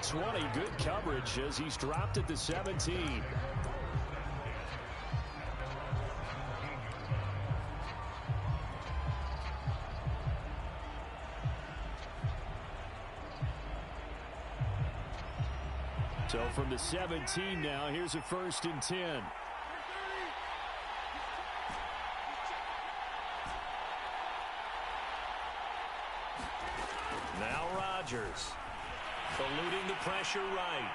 20. Good coverage as he's dropped at the 17. So from the 17 now, here's a 1st and 10. Now Rodgers. Eluding the pressure right.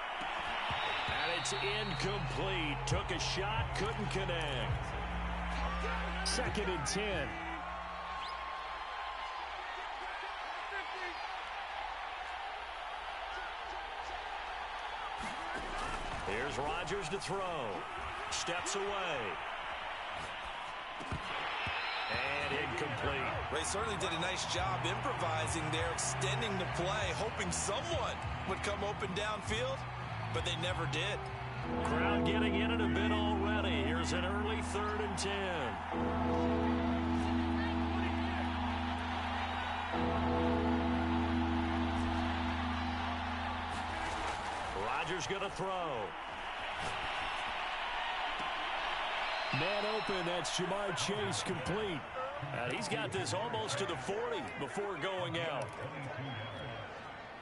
And it's incomplete. Took a shot, couldn't connect. 2nd and 10. Here's Rodgers to throw. Steps away. And incomplete. They certainly did a nice job improvising there, extending the play, hoping someone would come open downfield, but they never did. Crowd getting in it a bit already. Here's an early 3rd and 10. Rodgers going to throw. Man open, that's Jamar Chase, complete. And he's got this almost to the 40 before going out.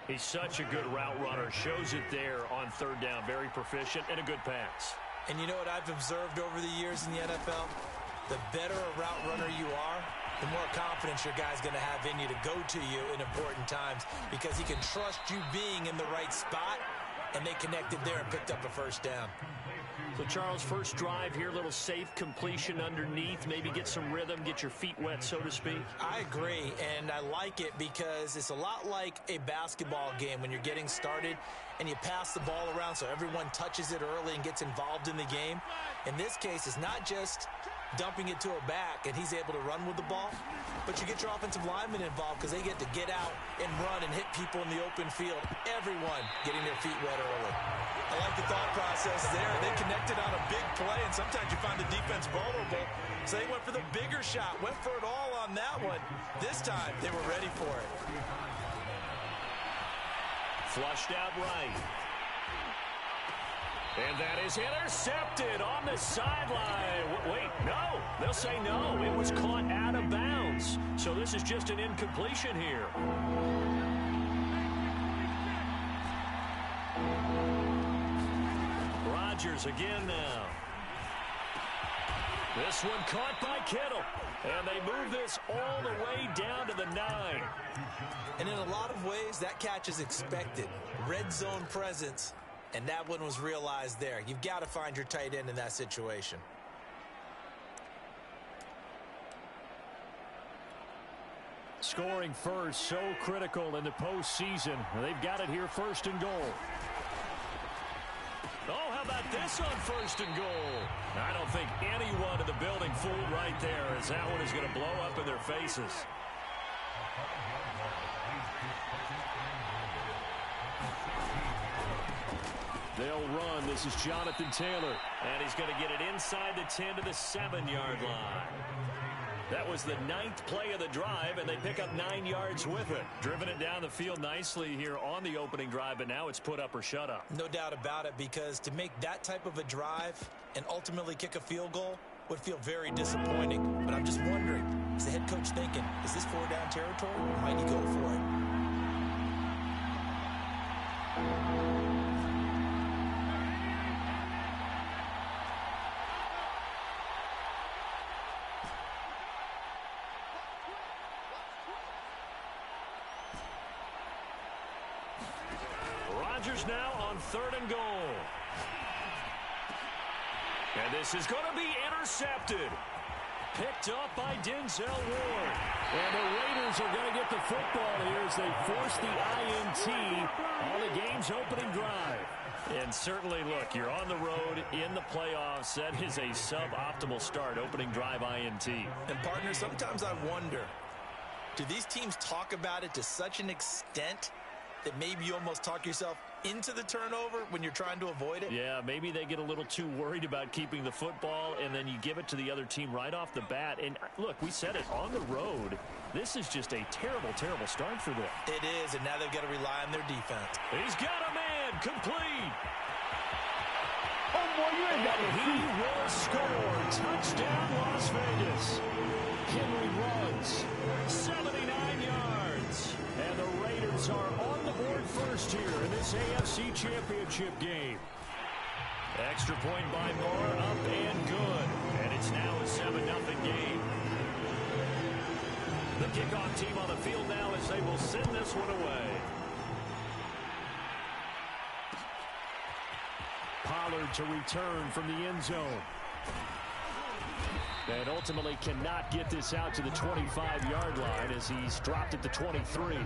He's such a good route runner. Shows it there on 3rd down. Very proficient and a good pass. And you know what I've observed over the years in the NFL? The better a route runner you are, the more confidence your guy's going to have in you to go to you in important times because he can trust you being in the right spot, and they connected there and picked up a 1st down. So, Charles, first drive here, little safe completion underneath. Maybe get some rhythm, get your feet wet, so to speak. I agree, and I like it because it's a lot like a basketball game when you're getting started and you pass the ball around so everyone touches it early and gets involved in the game. In this case, it's not just dumping it to a back and he's able to run with the ball, but you get your offensive linemen involved because they get to get out and run and hit people in the open field. Everyone getting their feet wet early. I like the thought process there. They connected on a big play, and sometimes you find the defense vulnerable, so they went for the bigger shot, went for it all on that one. This time, they were ready for it. Flushed out right. And that is intercepted on the sideline. Wait, no. They'll say no. It was caught out of bounds. So this is just an incompletion here. Rodgers again now. This one caught by Kittle. And they move this all the way down to the 9. And in a lot of ways, that catch is expected. Red zone presence. And that one was realized there. You've got to find your tight end in that situation. Scoring first, so critical in the postseason. They've got it here, 1st and goal. Oh, how about this on 1st and goal? I don't think anyone in the building fooled right there, as that one is going to blow up in their faces. They'll run. This is Jonathan Taylor. And he's going to get it inside the 10 to the 7-yard line. That was the 9th play of the drive, and they pick up 9 yards with it. Driven it down the field nicely here on the opening drive, but now it's put up or shut up. No doubt about it, because to make that type of a drive and ultimately kick a field goal would feel very disappointing. But I'm just wondering, is the head coach thinking, is this 4-down territory, or might he go for it? Rodgers now on 3rd and goal. And this is going to be intercepted. Picked up by Denzel Ward. And the Raiders are going to get the football here as they force the INT on the game's opening drive. And certainly, look, you're on the road in the playoffs. That is a suboptimal start, opening drive INT. And, partner, sometimes I wonder, do these teams talk about it to such an extent that maybe you almost talk yourself into the turnover when you're trying to avoid it? Yeah, maybe they get a little too worried about keeping the football, and then you give it to the other team right off the bat. And, look, we said it, on the road, this is just a terrible, terrible start for them. It is, and now they've got to rely on their defense. He's got a man. again, complete. Oh, boy, you ain't got He will score. Touchdown, Las Vegas. Henry runs 79 yards. And the Raiders are on the board first here in this AFC Championship game. Extra point by Moore, up and good. And it's now a 7-0 game. The kickoff team on the field now as they will send this one away. Pollard to return from the end zone. And ultimately cannot get this out to the 25-yard line as he's dropped at the 23.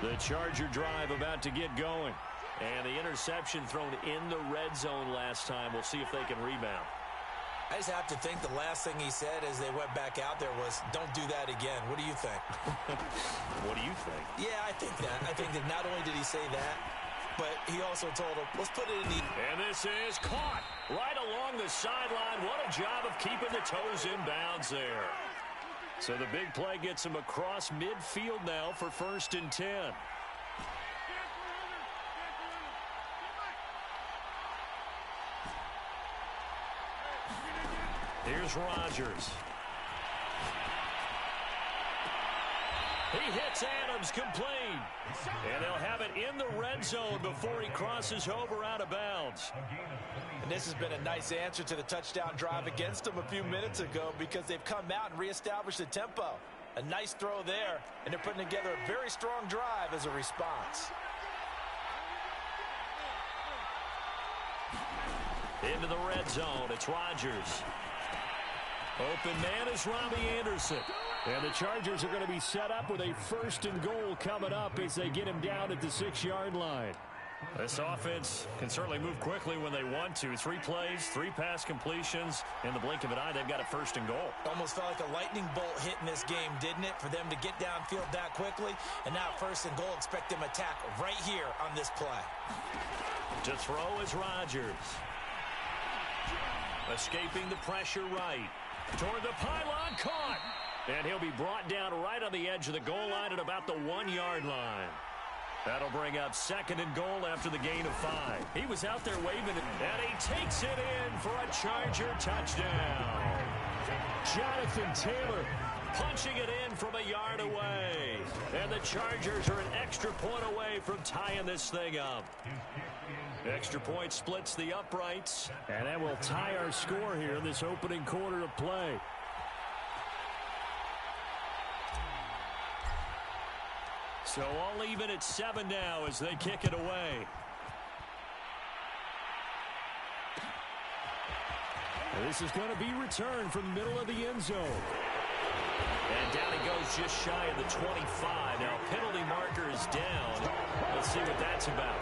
The Charger drive about to get going. And the interception thrown in the red zone last time. We'll see if they can rebound. I just have to think the last thing he said as they went back out there was, don't do that again. What do you think? What do you think? Yeah, I think that. I think that not only did he say that, but he also told him, let's put it in the... And this is caught right along the sideline. What a job of keeping the toes in bounds there. So the big play gets him across midfield now for 1st and 10. Here's Rodgers. He hits Adams complete. And they'll have it in the red zone before he crosses over out of bounds. And this has been a nice answer to the touchdown drive against them a few minutes ago because they've come out and reestablished the tempo. A nice throw there, and they're putting together a very strong drive as a response. Into the red zone, it's Rodgers. Open man is Robbie Anderson. And the Chargers are going to be set up with a 1st and goal coming up as they get him down at the 6-yard line. This offense can certainly move quickly when they want to. 3 plays, 3 pass completions. In the blink of an eye, they've got a 1st and goal. Almost felt like a lightning bolt hit in this game, didn't it? For them to get downfield that quickly. And now 1st and goal, expect them to attack right here on this play. To throw is Rodgers. Escaping the pressure right. Toward the pylon, caught. And he'll be brought down right on the edge of the goal line at about the 1-yard line. That'll bring up 2nd and goal after the gain of 5. He was out there waving it, and he takes it in for a Charger touchdown. Jonathan Taylor punching it in from a yard away. And the Chargers are an extra point away from tying this thing up. Extra point splits the uprights. And that will tie our score here in this opening quarter of play. So all even at 7 now as they kick it away. This is going to be returned from the middle of the end zone. And down he goes just shy of the 25. Now penalty marker is down. Let's see what that's about.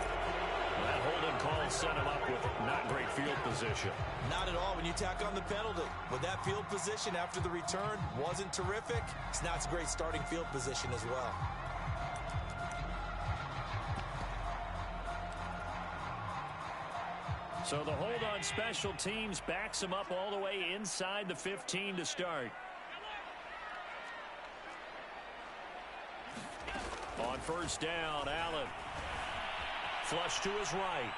That holding call set him up with not great field position. Not at all when you tack on the penalty. With that field position after the return wasn't terrific. It's not a great starting field position as well. So the hold on special teams backs him up all the way inside the 15 to start. On 1st down, Allen. Flush to his right.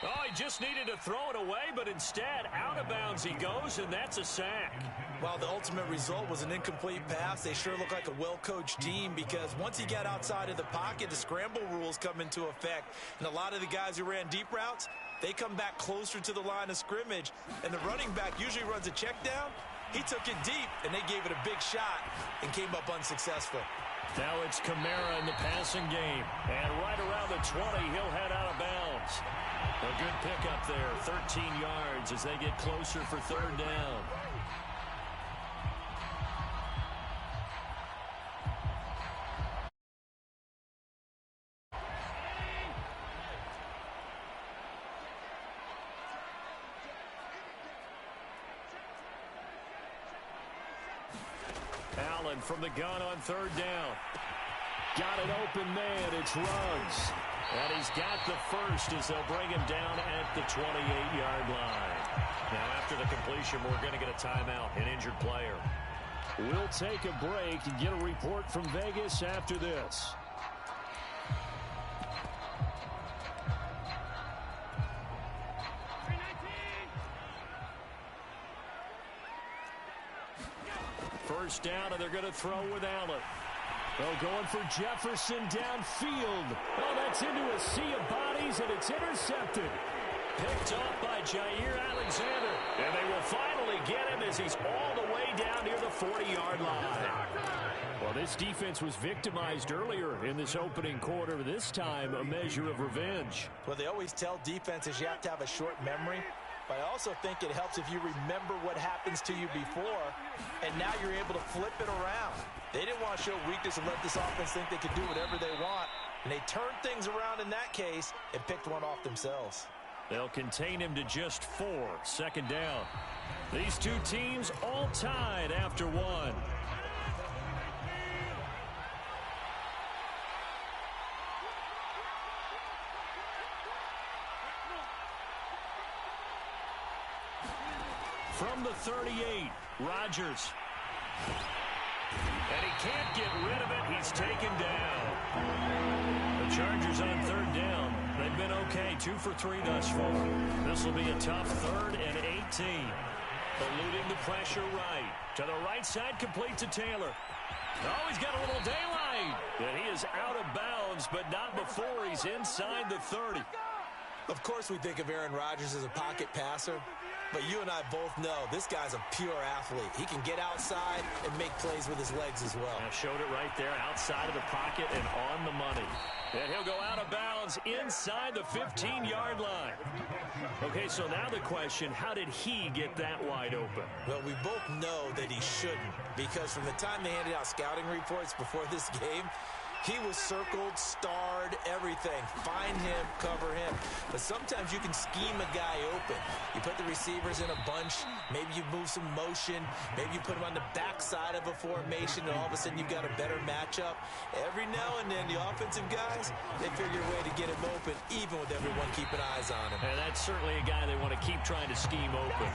Oh, he just needed to throw it away, but instead, out of bounds he goes, and that's a sack. Well, the ultimate result was an incomplete pass. They sure look like a well-coached team because once he got outside of the pocket, the scramble rules come into effect. And a lot of the guys who ran deep routes, they come back closer to the line of scrimmage. And the running back usually runs a check down. He took it deep, and they gave it a big shot and came up unsuccessful. Now it's Kamara in the passing game. And right around the 20, he'll head out of bounds. A good pickup there, 13 yards as they get closer for 3rd down. Allen from the gun on 3rd down. Got an open man. It's Ruggs. And he's got the first as they'll bring him down at the 28-yard line. Now, after the completion, we're going to get a timeout, an injured player. We'll take a break and get a report from Vegas after this. First down, and they're going to throw with Allen. Oh, going for Jefferson downfield. Oh, that's into a sea of bodies, and it's intercepted. Picked off by Jair Alexander. And they will finally get him as he's all the way down near the 40-yard line. Well, this defense was victimized earlier in this opening quarter. This time, a measure of revenge. Well, they always tell defenses you have to have a short memory. But I also think it helps if you remember what happens to you before, and now you're able to flip it around. They didn't want to show weakness and let this offense think they could do whatever they want. And they turned things around in that case and picked one off themselves. They'll contain him to just 4. Second down. These two teams all tied after one. From the 38, Rodgers. And he can't get rid of it. He's taken down. The Chargers on third down. They've been okay, 2 for 3 thus far. This will be a tough 3rd and 18. Eluding the pressure right. To the right side, complete to Taylor. Oh, he's got a little daylight. And he is out of bounds, but not before he's inside the 30. Of course we think of Aaron Rodgers as a pocket passer, but you and I both know this guy's a pure athlete. He can get outside and make plays with his legs as well. I showed it right there, outside of the pocket and on the money. And he'll go out of bounds inside the 15-yard line. Okay, so now the question, how did he get that wide open? Well, we both know that he shouldn't, because from the time they handed out scouting reports before this game, he was circled, starred, everything. Find him, cover him. But sometimes you can scheme a guy open. You put the receivers in a bunch. Maybe you move some motion. Maybe you put him on the backside of a formation, and all of a sudden you've got a better matchup. Every now and then, the offensive guys, they figure a way to get him open, even with everyone keeping eyes on him. And that's certainly a guy they want to keep trying to scheme open.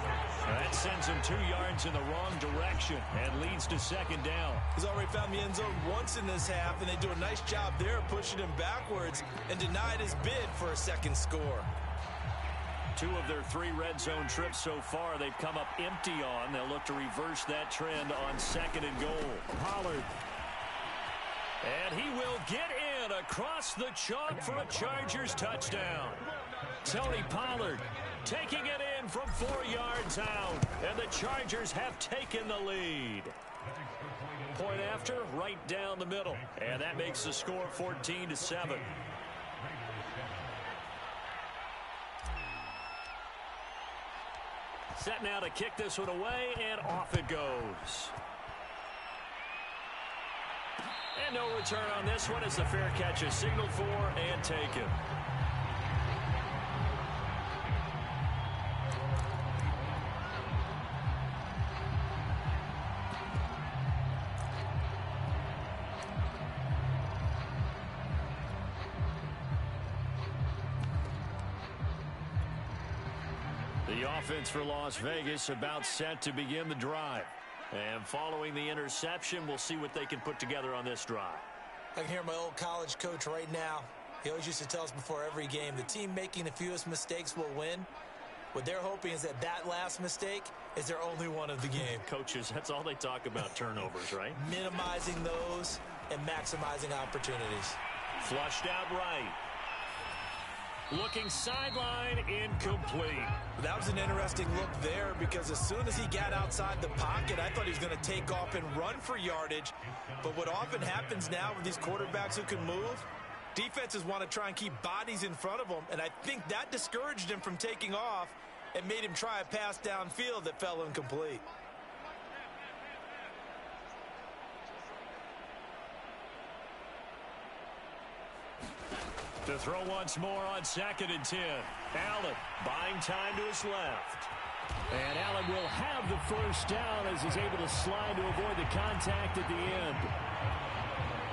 That sends him 2 yards in the wrong direction and leads to second down. He's already found the end zone once in this half, and they do a nice job there pushing him backwards and denied his bid for a second score. 2 of their 3 red zone trips so far they've come up empty on. They'll look to reverse that trend on second and goal. Pollard. And he will get in across the chalk for a Chargers touchdown. Tony Pollard taking it in from 4 yards out. And the Chargers have taken the lead. Point after, right down the middle. And that makes the score 14-7. Set now to kick this one away, and off it goes. And no return on this one as the fair catch is signaled for and taken. The offense for Las Vegas about set to begin the drive. And following the interception, we'll see what they can put together on this drive. I can hear my old college coach right now. He always used to tell us before every game, the team making the fewest mistakes will win. What they're hoping is that that last mistake is their only one of the game. Coaches, that's all they talk about, turnovers, right? Minimizing those and maximizing opportunities. Flushed out right. Looking sideline, incomplete. That was an interesting look there because as soon as he got outside the pocket, I thought he was going to take off and run for yardage. But what often happens now with these quarterbacks who can move, defenses want to try and keep bodies in front of them, and I think that discouraged him from taking off and made him try a pass downfield that fell incomplete. To throw once more on 2nd and 10. Allen buying time to his left. And Allen will have the first down as he's able to slide to avoid the contact at the end.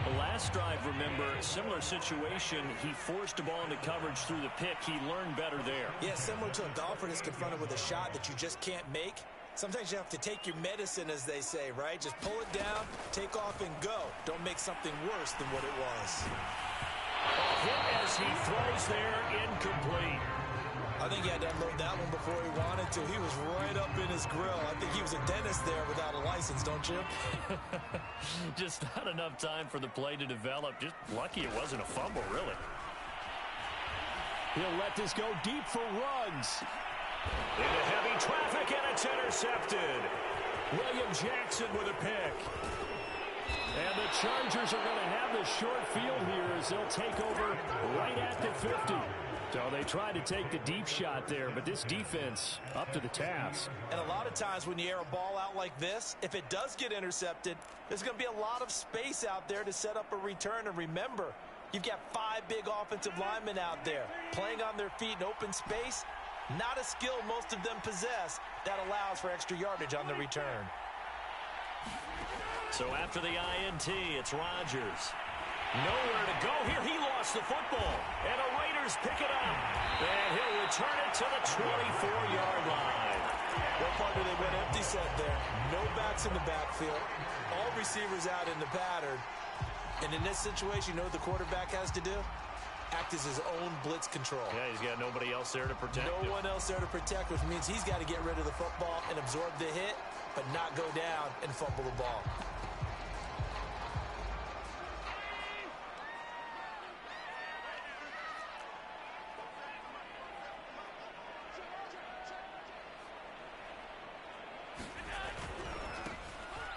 The last drive, remember, similar situation. He forced the ball into coverage through the pick. He learned better there. Yeah, similar to a golfer that's confronted with a shot that you just can't make. Sometimes you have to take your medicine, as they say, right? Just pull it down, take off, and go. Don't make something worse than what it was. A hit as he throws there, incomplete. I think he had to unload that one before he wanted to. He was right up in his grill. I think he was a dentist there without a license, don't you? Just not enough time for the play to develop. Just lucky it wasn't a fumble, really. He'll let this go deep for Ruggs. Into heavy traffic, and it's intercepted. William Jackson with a pick. And the Chargers are going to have the short field here as they'll take over right at the 50. So they tried to take the deep shot there, but this defense up to the task. And a lot of times when you air a ball out like this, if it does get intercepted, there's going to be a lot of space out there to set up a return. And remember, you've got 5 big offensive linemen out there playing on their feet in open space. Not a skill most of them possess that allows for extra yardage on the return. So after the INT, it's Rodgers. Nowhere to go here. He lost the football. And the Raiders pick it up. And he'll return it to the 24-yard line. What part do they went empty set there? No backs in the backfield. All receivers out in the pattern. And in this situation, you know what the quarterback has to do? Act as his own blitz control. Yeah, he's got nobody else there to protect him. No one else there to protect, which means he's got to get rid of the football and absorb the hit, but not go down and fumble the ball.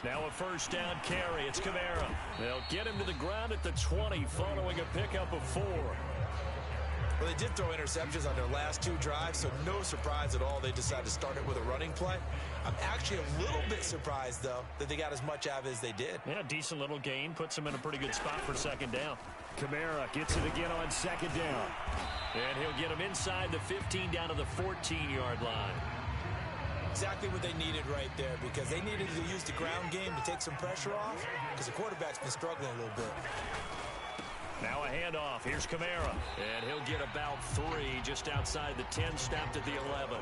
Now a first down carry. It's Kamara. They'll get him to the ground at the 20 following a pickup of 4. Well, they did throw interceptions on their last 2 drives, so no surprise at all they decided to start it with a running play. I'm actually a little bit surprised, though, that they got as much out of it as they did. Yeah, decent little gain. Puts him in a pretty good spot for second down. Kamara gets it again on second down. And he'll get him inside the 15 down to the 14-yard line. Exactly what they needed right there, because they needed to use the ground game to take some pressure off, because the quarterback's been struggling a little bit. Now a handoff. Here's Kamara. And he'll get about 3 just outside the 10, snapped at the 11.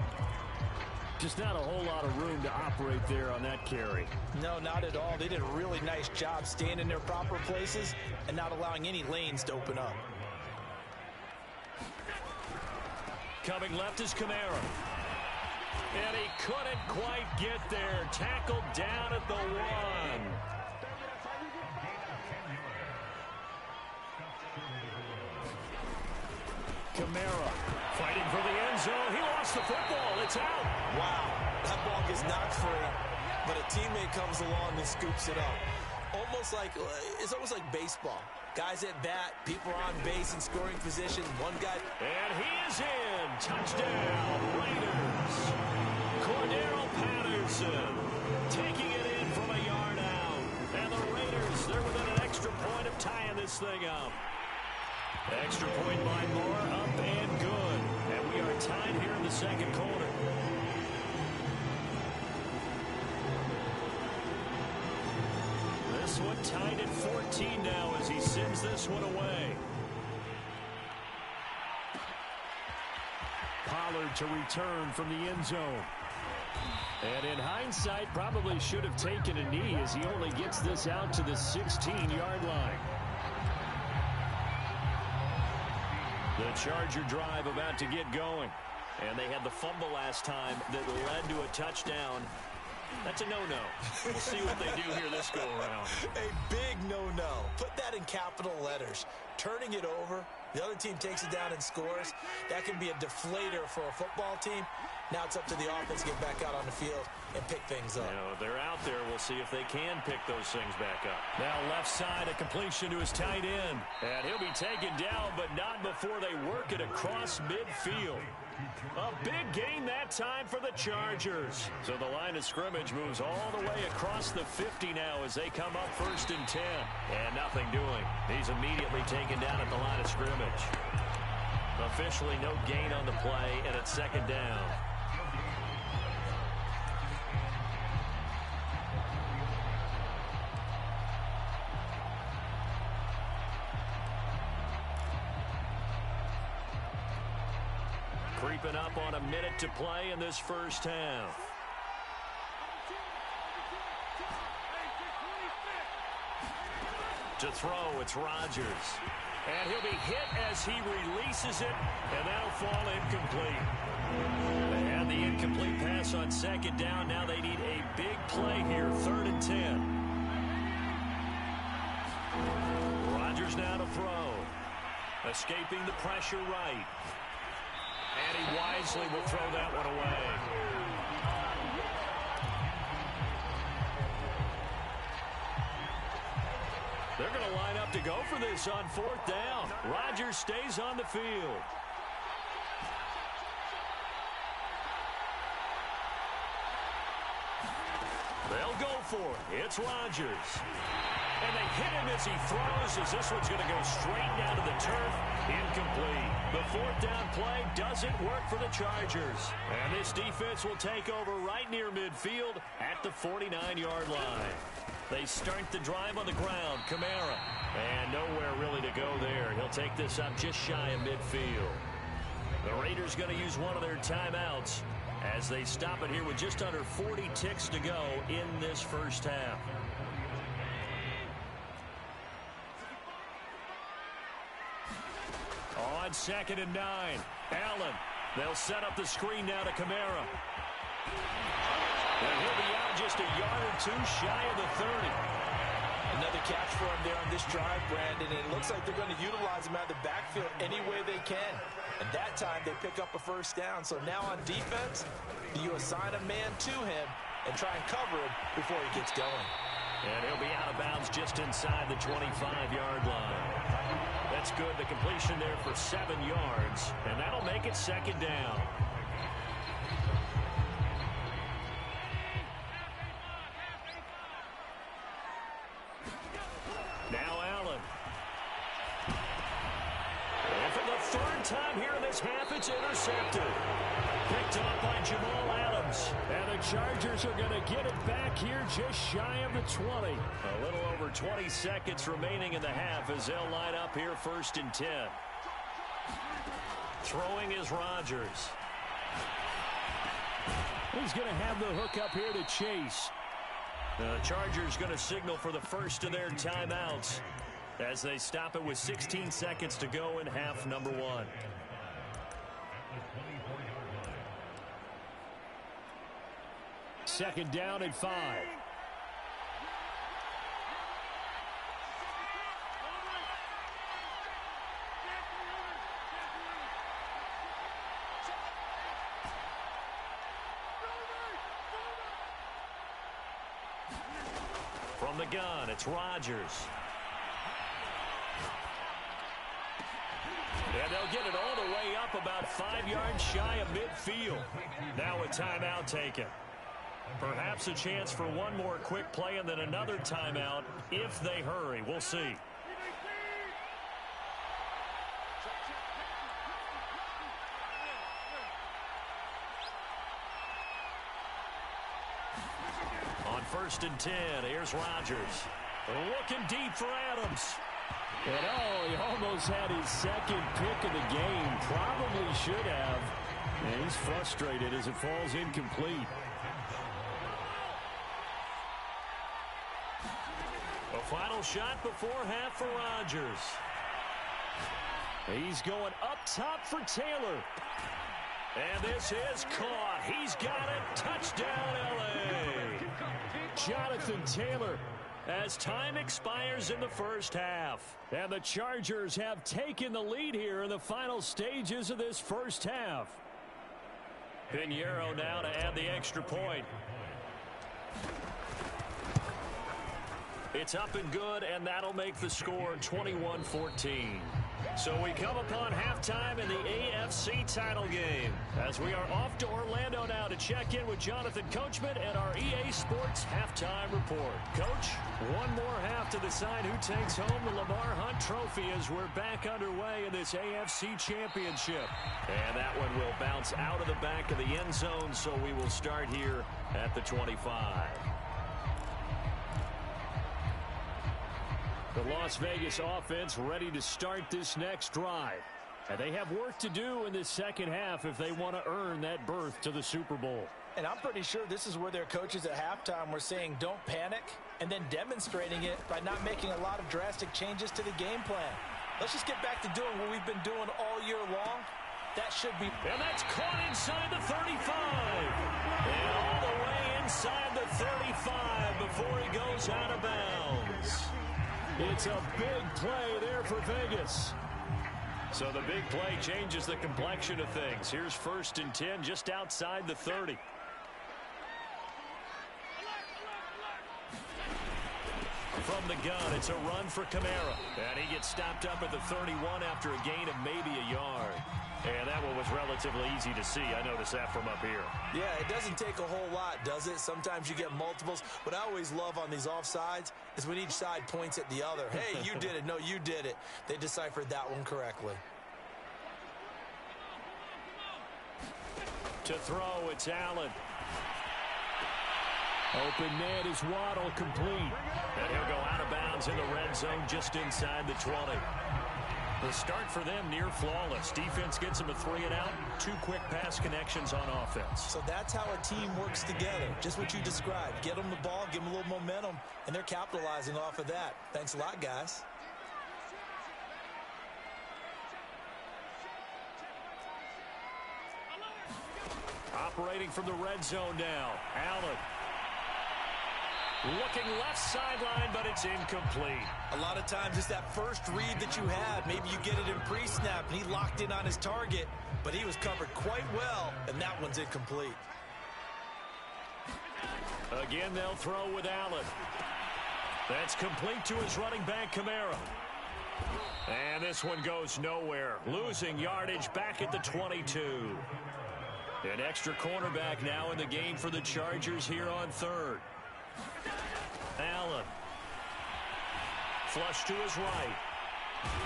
Just not a whole lot of room to operate there on that carry. No, not at all. They did a really nice job staying in their proper places and not allowing any lanes to open up. Coming left is Kamara. And he couldn't quite get there. Tackled down at the 1. Kamara fighting for the end zone. He lost the football. It's out. Wow, that ball gets knocked free, but a teammate comes along and scoops it up. It's almost like baseball. Guys at bat, people are on base in scoring position. One guy. And he is in. Touchdown, Raiders. Cordero Patterson taking it in from a yard out. And the Raiders, they're within an extra point of tying this thing up. Extra point by Moore, up and good. And we are tied here in the second quarter. This one tied at 14 now as he sends this one away. Pollard to return from the end zone. And in hindsight, probably should have taken a knee as he only gets this out to the 16-yard line. The Charger drive about to get going. And they had the fumble last time that led to a touchdown. That's a no-no. We'll see what they do here this go-around. A big no-no. Put that in capital letters. Turning it over, the other team takes it down and scores. That can be a deflator for a football team. Now it's up to the offense to get back out on the field and pick things up. You know, they're out there. We'll see if they can pick those things back up. Now left side, a completion to his tight end. And he'll be taken down, but not before they work it across midfield. A big gain that time for the Chargers. So the line of scrimmage moves all the way across the 50 now as they come up 1st and 10. And nothing doing. He's immediately taken down at the line of scrimmage. Officially no gain on the play, and it's 2nd down. Creeping up on a minute to play in this first half. To throw, it's Rodgers. And he'll be hit as he releases it, and that'll fall incomplete. They had the incomplete pass on second down. Now they need a big play here, 3rd and 10. Rodgers now to throw. Escaping the pressure right. And he wisely will throw that one away. They're going to line up to go for this on 4th down. Rodgers stays on the field. They'll go for it. It's Rodgers. And they hit him as he throws, as this one's going to go straight down to the turf. Incomplete. The 4th down play doesn't work for the Chargers. And this defense will take over right near midfield at the 49-yard line. They start the drive on the ground. Kamara. And nowhere really to go there. He'll take this up just shy of midfield. The Raiders going to use one of their timeouts as they stop it here with just under 40 ticks to go in this first half. On 2nd and 9. Allen. They'll set up the screen now to Kamara. And he'll be out just a yard or two shy of the 30. Another catch for him there on this drive, Brandon. And it looks like they're going to utilize him out of the backfield any way they can. And that time they pick up a first down. So now on defense, you assign a man to him and try and cover him before he gets going. And he'll be out of bounds just inside the 25-yard line. That's good. The completion there for 7 yards. And that'll make it 2nd down. Now Allen. And for the 3rd time here in this half, it's intercepted. Picked up by Jamal Adams. And the Chargers are going to get it back here just shy of the 20. A little over 20 seconds remaining in the half as they'll line up here 1st and 10. Throwing is Rodgers. He's going to have the hook up here to Chase. The Chargers going to signal for the first of their timeouts as they stop it with 16 seconds to go in half number 1. Second down and 5. From the gun, it's Rodgers. And they'll get it all the way up about 5 yards shy of midfield. Now a timeout taken. Perhaps a chance for one more quick play and then another timeout if they hurry. We'll see. On 1st and 10, here's Rodgers. Looking deep for Adams. And he almost had his 2nd pick of the game. Probably should have. And he's frustrated as it falls incomplete. A final shot before half for Rodgers. He's going up top for Taylor. And this is caught. He's got it. Touchdown, L.A. Jonathan Taylor. As time expires in the first half. And the Chargers have taken the lead here in the final stages of this first half. Pinheiro now to add the extra point. It's up and good, and that'll make the score 21-14. So we come upon halftime in the AFC title game as we are off to Orlando now to check in with Jonathan Coachman and our EA Sports halftime report. Coach, one more half to decide who takes home the Lamar Hunt Trophy as we're back underway in this AFC Championship. And that one will bounce out of the back of the end zone, so we will start here at the 25. The Las Vegas offense ready to start this next drive. And they have work to do in this second half if they want to earn that berth to the Super Bowl. And I'm pretty sure this is where their coaches at halftime were saying don't panic, and then demonstrating it by not making a lot of drastic changes to the game plan. Let's just get back to doing what we've been doing all year long. That should be... And that's caught inside the 35. And all the way inside the 35 before he goes out of bounds. It's a big play there for Vegas. So the big play changes the complexion of things. Here's 1st and 10 just outside the 30. From the gun, it's a run for Kamara. And he gets stopped up at the 31 after a gain of maybe a yard. And that one was relatively easy to see. I noticed that from up here. Yeah, it doesn't take a whole lot, does it? Sometimes you get multiples. What I always love on these offsides is when each side points at the other. Hey, you did it. No, you did it. They deciphered that one correctly. To throw, it's Allen. Open man is Waddle, complete. And he'll go out of bounds in the red zone just inside the 20. The start for them near flawless. Defense gets them a 3-and-out. 2 quick pass connections on offense. So that's how a team works together. Just what you described. Get them the ball, give them a little momentum, and they're capitalizing off of that. Thanks a lot, guys. Operating from the red zone now. Allen. Looking left sideline, but it's incomplete. A lot of times it's that first read that you have. Maybe you get it in pre-snap, and he locked in on his target, but he was covered quite well, and that one's incomplete. Again, they'll throw with Allen. That's complete to his running back, Kamara. And this one goes nowhere. Losing yardage back at the 22. An extra cornerback now in the game for the Chargers here on 3rd. Allen. Flush to his right.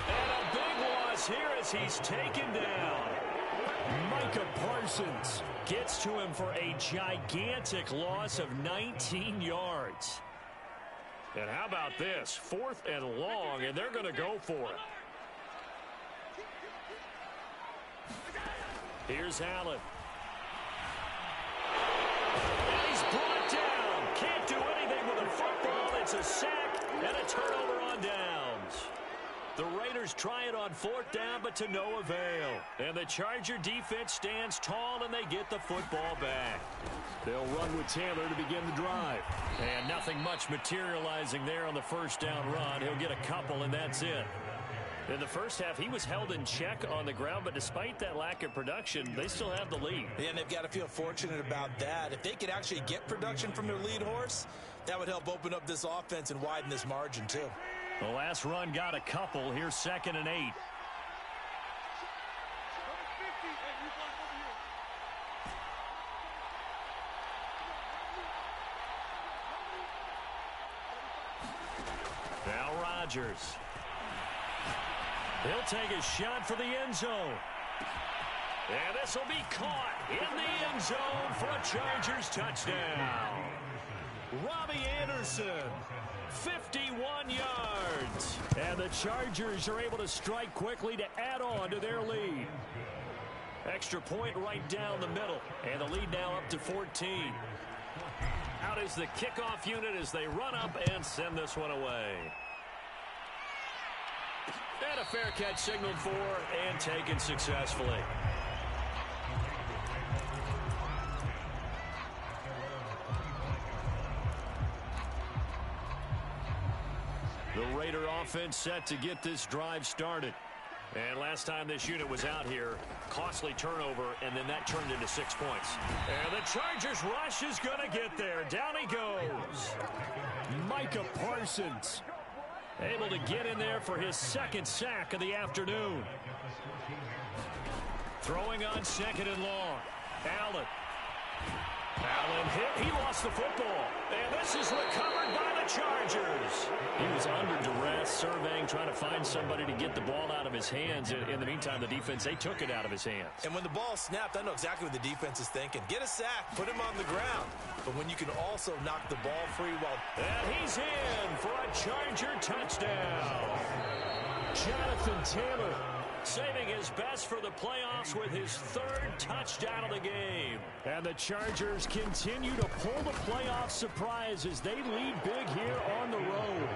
And a big loss here as he's taken down. Micah Parsons gets to him for a gigantic loss of 19 yards. And how about this? 4th and long, and they're going to go for it. Here's Allen. And he's brought down. Can't do anything with a football. It's a sack and a turnover on downs. The Raiders try it on 4th down, but to no avail. And the Charger defense stands tall, and they get the football back. They'll run with Taylor to begin the drive. And nothing much materializing there on the 1st down run. He'll get a couple, and that's it. In the first half, he was held in check on the ground, but despite that lack of production, they still have the lead. Yeah, and they've got to feel fortunate about that. If they could actually get production from their lead horse, that would help open up this offense and widen this margin, too. The last run got a couple. Here's 2nd and 8. Now Rodgers. He'll take a shot for the end zone. And this will be caught in the end zone for a Chargers touchdown. Robbie Anderson, 51 yards. And the Chargers are able to strike quickly to add on to their lead. Extra point right down the middle. And the lead now up to 14. Out is the kickoff unit as they run up and send this one away. And a fair catch signaled for and taken successfully. The Raider offense set to get this drive started. And last time this unit was out here, costly turnover, and then that turned into 6 points. And the Chargers rush is going to get there. Down he goes. Micah Parsons able to get in there for his 2nd sack of the afternoon. Throwing on 2nd and long. Allen. Allen hit. He lost the football. And this is recovered by the Chargers. He was under duress, surveying, trying to find somebody to get the ball out of his hands. In the meantime, the defense, they took it out of his hands. And when the ball snapped, I know exactly what the defense is thinking. Get a sack, put him on the ground. But when you can also knock the ball free while... And he's in for a Charger touchdown. Jonathan Taylor saving his best for the playoffs with his third touchdown of the game. And the Chargers continue to pull the playoff surprise as they lead big here on the road.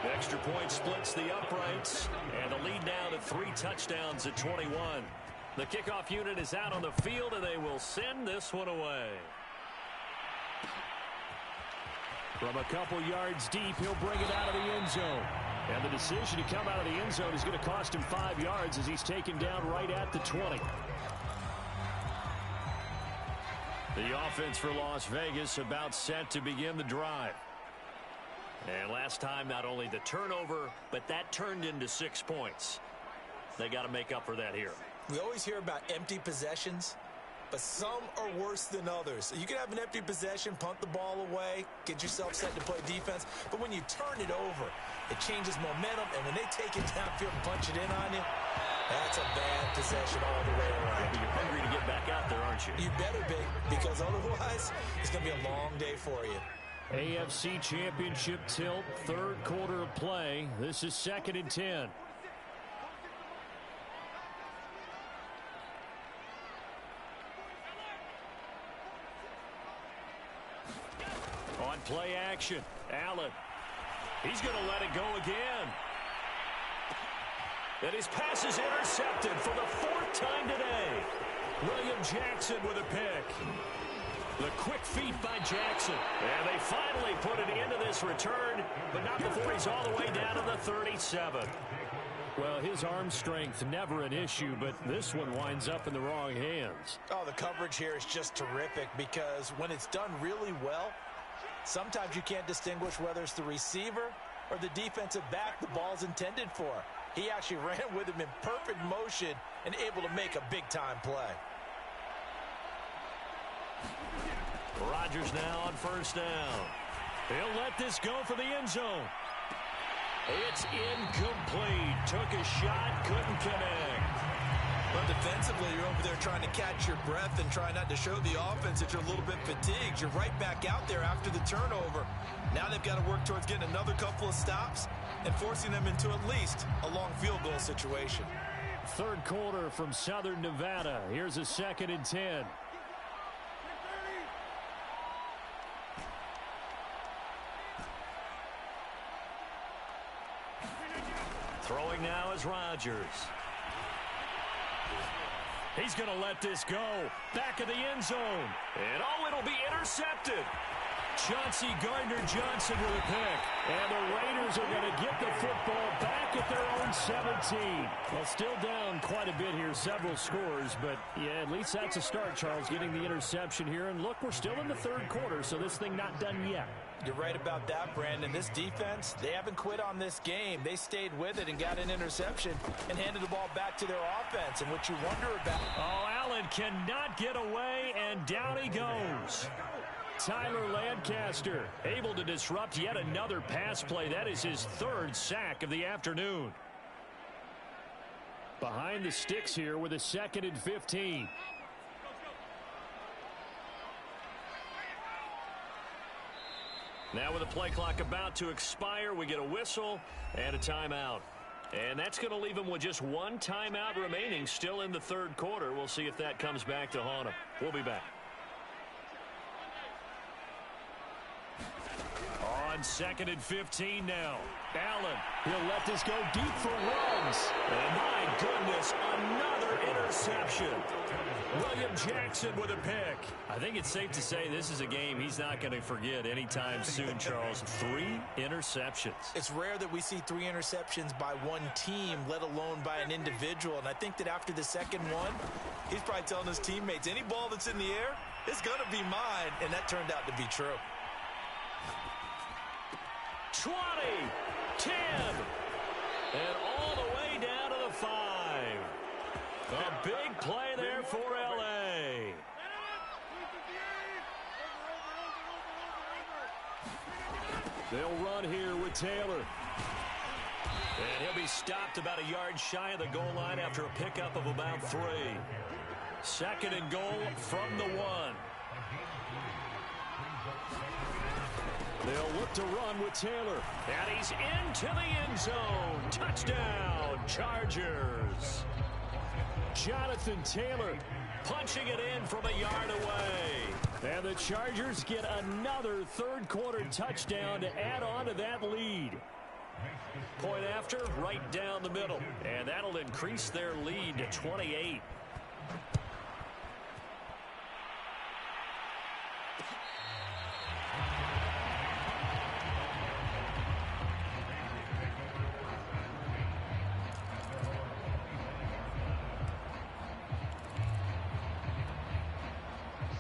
The extra point splits the uprights, and the lead now to 3 touchdowns at 21. The kickoff unit is out on the field, and they will send this one away. From a couple yards deep, he'll bring it out of the end zone. And the decision to come out of the end zone is going to cost him 5 yards as he's taken down right at the 20. The offense for Las Vegas about set to begin the drive. And last time, not only the turnover, but that turned into 6 points. They got to make up for that here. We always hear about empty possessions, but some are worse than others. You can have an empty possession, punt the ball away, get yourself set to play defense, but when you turn it over, it changes momentum, and when they take it downfield and punch it in on you, that's a bad possession all the way around. You're hungry to get back out there, aren't you? You better be, because otherwise, it's going to be a long day for you. AFC Championship tilt, third quarter of play. This is 2nd and 10. On play action, Allen. He's going to let it go again. And his pass is intercepted for the 4th time today. William Jackson with a pick. The quick feet by Jackson. And they finally put an end to this return, but not before he's all the way down to the 37. Well, his arm strength never an issue, but this one winds up in the wrong hands. Oh, the coverage here is just terrific because when it's done really well, sometimes you can't distinguish whether it's the receiver or the defensive back the ball's intended for. He actually ran with him in perfect motion and able to make a big-time play. Rodgers now on 1st down. He'll let this go for the end zone. It's incomplete. Took a shot, couldn't connect. But defensively, you're over there trying to catch your breath and try not to show the offense that you're a little bit fatigued. You're right back out there after the turnover. Now they've got to work towards getting another couple of stops and forcing them into at least a long field goal situation. Third quarter from Southern Nevada. Here's a 2nd and 10. Throwing now is Rodgers. He's going to let this go. Back of the end zone. And oh, it'll be intercepted. Chauncey Gardner-Johnson with a pick. And the Raiders are going to get the football back at their own 17. Well, still down quite a bit here, several scores. But, yeah, at least that's a start, Charles, getting the interception here. And, look, we're still in the third quarter, so this thing not done yet. You're right about that, Brandon. This defense, they haven't quit on this game. They stayed with it and got an interception and handed the ball back to their offense. And what you wonder about... Oh, Allen cannot get away, and down he goes. Tyler Lancaster able to disrupt yet another pass play. That is his 3rd sack of the afternoon. Behind the sticks here with a 2nd and 15. Now with the play clock about to expire, we get a whistle and a timeout. And that's going to leave him with just 1 timeout remaining still in the third quarter. We'll see if that comes back to haunt him. We'll be back. On 2nd and 15 now. Allen, he'll let this go deep for runs. And my goodness, another interception. William Jackson with a pick. I think it's safe to say this is a game he's not going to forget anytime soon, Charles. 3 interceptions. It's rare that we see 3 interceptions by one team, let alone by an individual. And I think that after the second one, he's probably telling his teammates, any ball that's in the air, it's going to be mine. And that turned out to be true. 20, 10, and all the way down to the 5. A big play there for L.A. They'll run here with Taylor. And he'll be stopped about a yard shy of the goal line after a pickup of about 3. 2nd and goal from the 1. They'll look to run with Taylor. And he's into the end zone. Touchdown, Chargers. Jonathan Taylor punching it in from a yard away. And the Chargers get another third-quarter touchdown to add on to that lead. Point after, right down the middle. And that'll increase their lead to 28.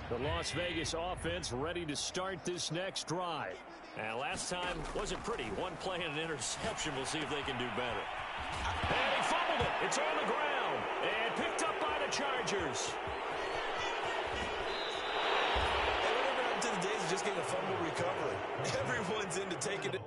The Las Vegas offense ready to start this next drive. And last time wasn't pretty. One play and an interception. We'll see if they can do better. And he fumbled it. It's on the ground. And picked up by the Chargers. Hey, whatever happened to the days of just getting a fumble recovery? Everyone's into taking it.